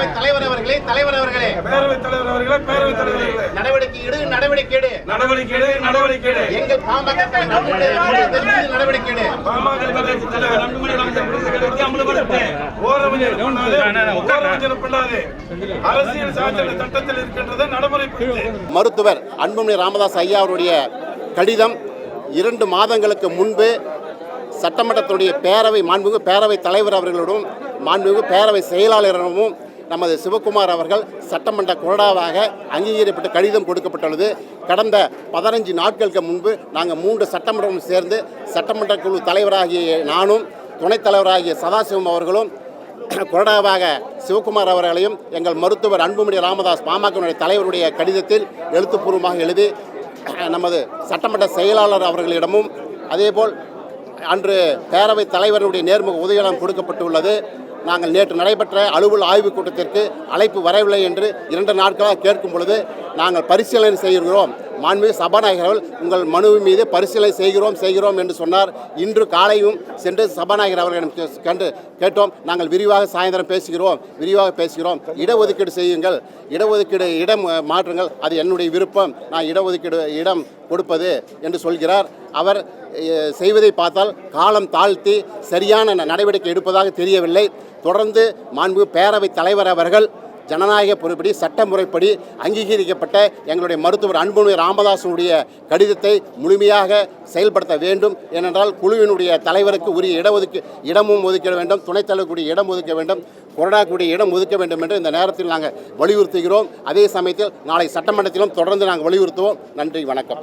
தலைவர் அவர்களே நடவடிக்கை எங்கள் பாமக நடவடிக்கை மருத்துவர் அன்புமணி ராமதாஸ் ஐயா அவருடைய கடிதம் 2 மாதங்களுக்கு முன்பு சட்டமன்றத்துடைய மாண்புமிகு பேரவைத் தலைவர் அவர்களுடன் மாண்புமிகு பேரவை செயலாளரிடமும் நமது சிவகுமார் அவர்கள் சட்டமன்ற கொறடாவாக அங்கீகரிக்கப்பட்ட கடிதம் கொடுக்கப்பட்டுள்ளது. கடந்த 15 நாட்களுக்கு முன்பு நாங்கள் 3 சட்டமன்றமும் சேர்ந்து சட்டமன்ற குழு தலைவராகிய நானும் துணைத் தலைவராகிய சதாசிவம் அவர்களும் கொறடாவாக சிவகுமார் அவர்களையும் எங்கள் மருத்துவர் அன்புமணி ராமதாஸ் பாமக தலைவருடைய கடிதத்தில் எழுத்துப்பூர்வமாக எழுதி நமது சட்டமன்ற செயலாளர் அவர்களிடமும் அதேபோல் அன்று பேரவைத் தலைவருடைய நேர்முக உதவியாளம் கொடுக்கப்பட்டுள்ளது. நாங்கள் நேற்று நடைபெற்ற அலுவல் ஆய்வுக் கூட்டத்திற்கு அழைப்பு வரவில்லை என்று 2 நாட்களாக கேட்கும் பொழுது நாங்கள் பரிசீலனை செய்கிறோம், மாண்புமிகு சபாநாயகர் அவர்கள் உங்கள் மனு மீது பரிசீலனை செய்கிறோம் என்று சொன்னார். இன்று காலையும் சென்று சபாநாயகர் அவர்களிடம் கேட்டோம். நாங்கள் சாயந்தரம் விரிவாக பேசுகிறோம். இடஒதுக்கீடு செய்யுங்கள், இடம் மாற்றுங்கள், அது என்னுடைய விருப்பம், நான் இடம் கொடுப்பது என்று சொல்கிறார். அவர் செய்வதை பார்த்தால் காலம் தாழ்த்தி சரியான நடவடிக்கை எடுப்பதாக தெரியவில்லை. தொடர்ந்து மாண்பு பேரவைத் தலைவர் அவர்கள் ஜனநாயக பொறுப்படி சட்டமுறைப்படி அங்கீகரிக்கப்பட்ட எங்களுடைய மருத்துவர் அன்புமணி ராமதாஸுடைய கடிதத்தை முழுமையாக செயல்படுத்த வேண்டும். ஏனென்றால் குழுவினுடைய தலைவருக்கு உரிய இடமும் ஒதுக்க வேண்டும், துணைத் தலைவருக்குரிய இடம் ஒதுக்க வேண்டும், கொறடாக்குடைய இடம் ஒதுக்க வேண்டும் என்று இந்த நேரத்தில் நாங்கள் வலியுறுத்துகிறோம். அதே சமயத்தில் நாளை சட்டமன்றத்திலும் தொடர்ந்து நாங்கள் வலியுறுத்துவோம். நன்றி, வணக்கம்.